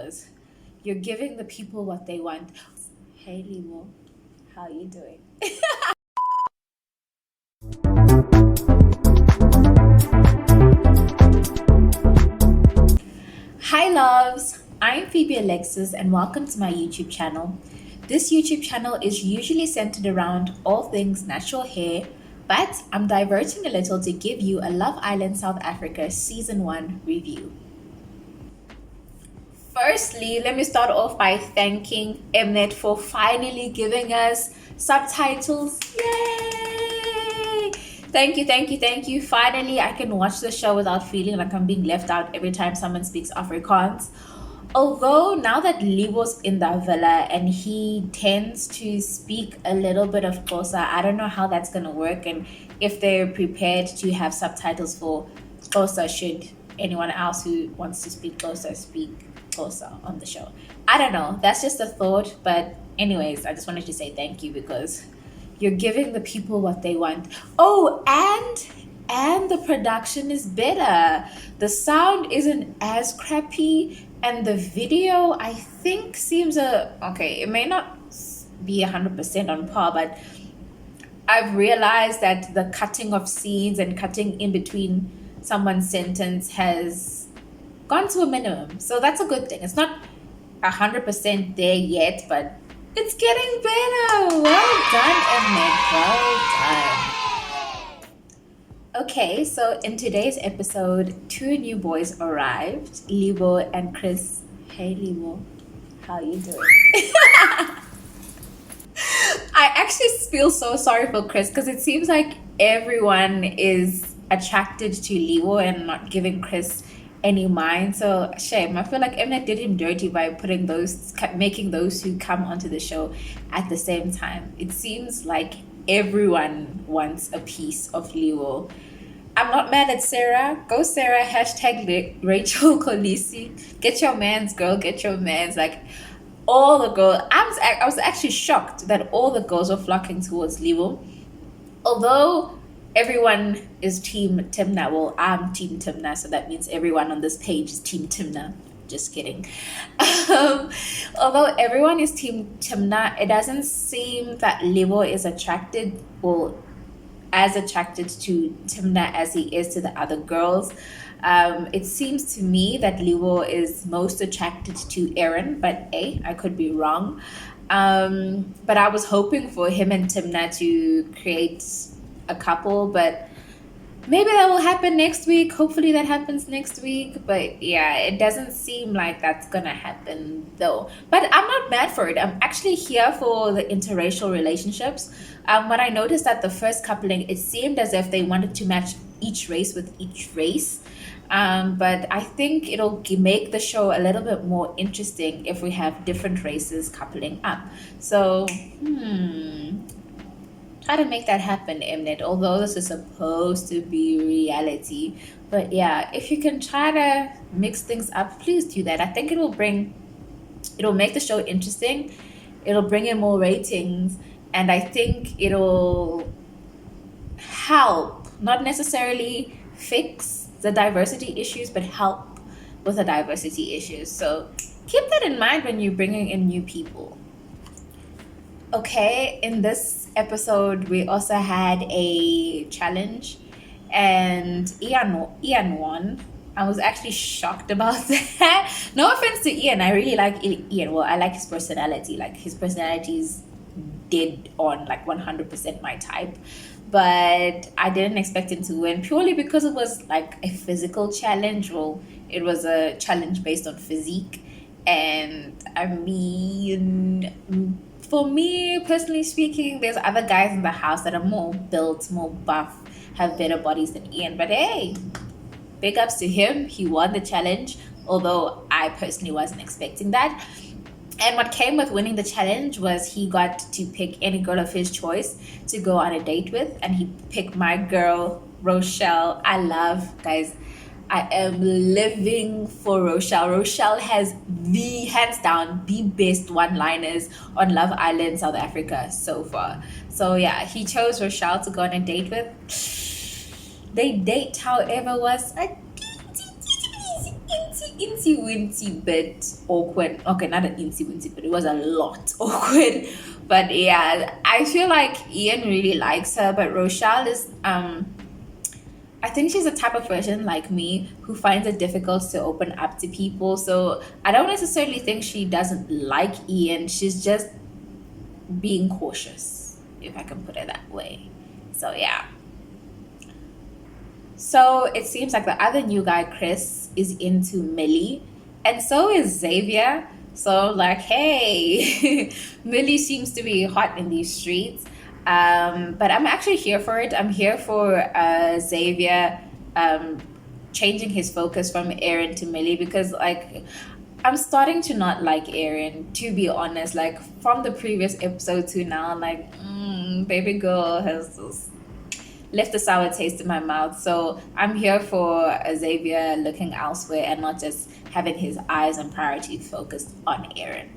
because you're giving the people what they want. Hey, Limo, how you doing? Hi, loves. I'm Phoebe Alexis, and welcome to my YouTube channel. This YouTube channel is usually centered around all things natural hair, but I'm diverting a little to give you a Love Island South Africa Season 1 review. Firstly, let me start off by thanking Mnet for finally giving us subtitles. Yay! Thank you, thank you, thank you. Finally, I can watch the show without feeling like I'm being left out every time someone speaks Afrikaans. Although now that Libo's in the villa and he tends to speak a little bit of Xhosa, I don't know how that's going to work and if they're prepared to have subtitles for Xhosa should anyone else who wants to speak Xhosa speak Xhosa on the show. I don't know. That's just a thought. But anyways, I just wanted to say thank you because you're giving the people what they want. Oh, and the production is better. The sound isn't as crappy and the video I think seems okay, it may not be 100% on par, but I've realized that the cutting of scenes and cutting in between someone's sentence has gone to a minimum. So that's a good thing. It's not 100% there yet, but it's getting better. Well done, Emmett. Well done. Okay, so in today's episode, two new boys arrived, Libo and Chris. Hey, Libo. How you doing? I actually feel so sorry for Chris because it seems like everyone is attracted to Libo and not giving Chris any mind. So shame. I feel like Mnet did him dirty by making those who come onto the show at the same time. It seems like everyone wants a piece of Libo. I'm not mad at Sarah. Go Sarah. Hashtag Rachel Kolisi. Get your man's, girl. Get your man's. Like all the girls. I was actually shocked that all the girls were flocking towards Libo. Although everyone is Team Timna. Well, I'm Team Timna, so that means everyone on this page is Team Timna. Just kidding. Although everyone is Team Timna, it doesn't seem that Libo is attracted or as attracted to Timna as he is to the other girls. It seems to me that Libo is most attracted to Aaron, but I could be wrong. But I was hoping for him and Timna to create a couple, but maybe that will happen next week. Hopefully that happens next week. But yeah, it doesn't seem like that's gonna happen though. But I'm not mad for it. I'm actually here for the interracial relationships. What I noticed at the first coupling, it seemed as if they wanted to match each race with each race. But I think it'll make the show a little bit more interesting if we have different races coupling up. So, try to make that happen, Mnet, although this is supposed to be reality. But yeah, if you can try to mix things up, please do that. I think it'll make the show interesting. It'll bring in more ratings. And I think it'll help, not necessarily fix the diversity issues, but help with the diversity issues. So keep that in mind when you're bringing in new people. Okay, in this episode, we also had a challenge and Ian won. I was actually shocked about that. No offense to Ian, I really like Ian. Well, I like his personality. Like his personality is dead on, like 100% my type. But I didn't expect him to win purely because it was like a physical challenge. Well, it was a challenge based on physique. And I mean, for me, personally speaking, there's other guys in the house that are more built, more buff, have better bodies than Ian. But hey, big ups to him. He won the challenge, although I personally wasn't expecting that. And what came with winning the challenge was he got to pick any girl of his choice to go on a date with. And he picked my girl, Rochelle. I am living for Rochelle. Rochelle has hands down, the best one-liners on Love Island, South Africa so far. So yeah, he chose Rochelle to go on a date with. They date, however, was a insy wincy bit awkward. Okay, not an insy wincy, but it was a lot awkward. But yeah, I feel like Ian really likes her, but Rochelle is I think she's the type of person like me who finds it difficult to open up to people. So I don't necessarily think she doesn't like Ian. She's just being cautious, if I can put it that way. So yeah. So it seems like the other new guy, Chris, is into Millie, and so is Xavier. So like, hey, Millie seems to be hot in these streets. But I'm actually here for it. I'm here for Xavier um, changing his focus from Aaron to Millie because like I'm starting to not like Aaron, to be honest. Like from the previous episode to now, like baby girl has just left a sour taste in my mouth. So I'm here for Xavier looking elsewhere and not just having his eyes and priority focused on Aaron.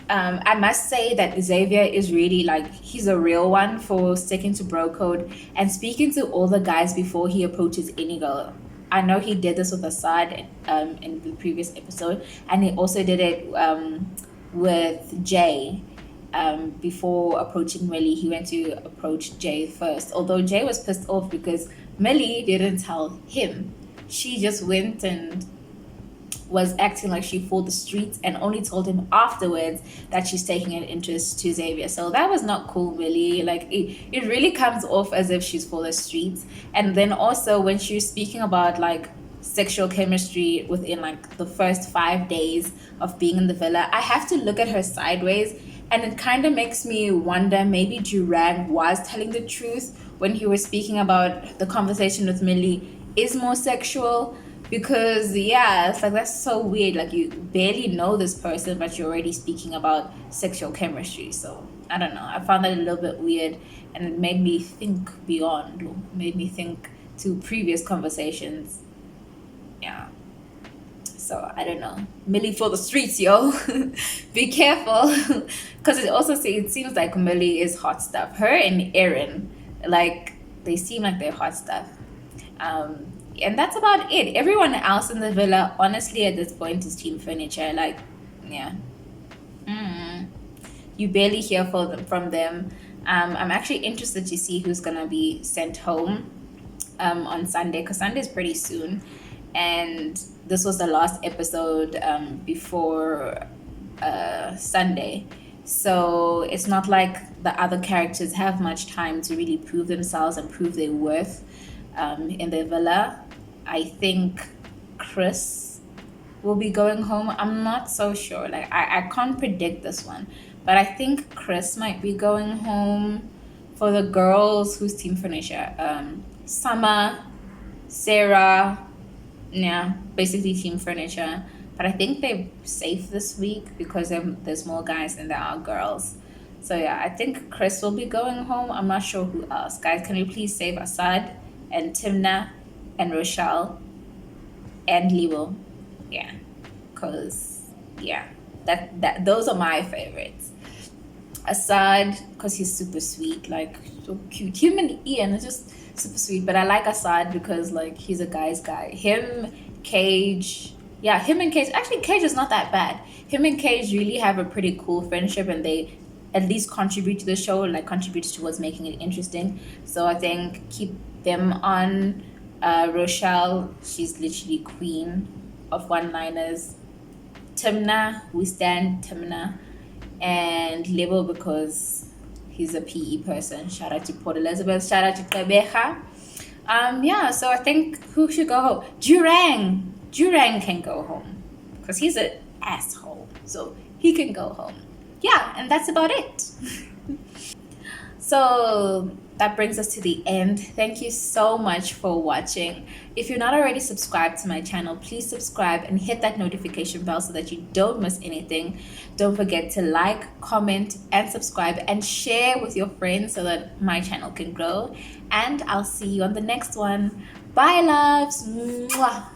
I must say that Xavier is really like he's a real one for sticking to bro code and speaking to all the guys before he approaches any girl. I know he did this with Assad in the previous episode, and he also did it with Jay. Before approaching Millie, he went to approach Jay first. Although Jay was pissed off because Millie didn't tell him. She just went and was acting like she for the streets and only told him afterwards that she's taking an interest to Xavier. So that was not cool, really. Like it really comes off as if she's for the streets. And then also when she was speaking about like sexual chemistry within like the first 5 days of being in the villa, I have to look at her sideways, and it kind of makes me wonder maybe Durang was telling the truth when he was speaking about the conversation with Millie is more sexual. Because yeah, it's like that's so weird. Like you barely know this person, but you're already speaking about sexual chemistry. So I don't know. I found that a little bit weird, and it made me think beyond. Made me think to previous conversations. Yeah. So I don't know. Millie for the streets, yo. Be careful, because it seems like Millie is hot stuff. Her and Aaron, like they seem like they're hot stuff. And that's about it. Everyone else in the villa, honestly, at this point, is team furniture. Like, yeah, you barely hear from them. I'm actually interested to see who's gonna be sent home on Sunday, because Sunday is pretty soon, and this was the last episode before Sunday. So it's not like the other characters have much time to really prove themselves and prove their worth in the villa. I think Chris will be going home. I'm not so sure. Like I can't predict this one, but I think Chris might be going home. For the girls, who's team furniture? Summer, Sarah, yeah, basically team furniture. But I think they're safe this week because there's more guys than there are girls. So yeah, I think Chris will be going home. I'm not sure who else. Guys, can you please save Assad and Timna and Rochelle and Liwo? Yeah, because yeah, that those are my favorites. Assad, because he's super sweet, like so cute. Him and Ian are just super sweet, but I like Assad because like he's a guy's guy. Him, Cage, yeah, him and Cage. Actually, Cage is not that bad. Him and Cage really have a pretty cool friendship, and they at least contribute to the show, like contribute towards making it interesting. So I think keep them on. Rochelle, she's literally queen of one-liners. Timna, we stand Timna. And Lebo, because he's a PE person. Shout out to Port Elizabeth. Shout out to Klebeja. Yeah, so I think who should go home? Durang. Durang can go home because he's an asshole. So he can go home. Yeah, and that's about it. So that brings us to the end. Thank you so much for watching. If you're not already subscribed to my channel, please subscribe and hit that notification bell so that you don't miss anything. Don't forget to like, comment, and subscribe, and share with your friends so that my channel can grow. And I'll see you on the next one. Bye, loves. Mwah.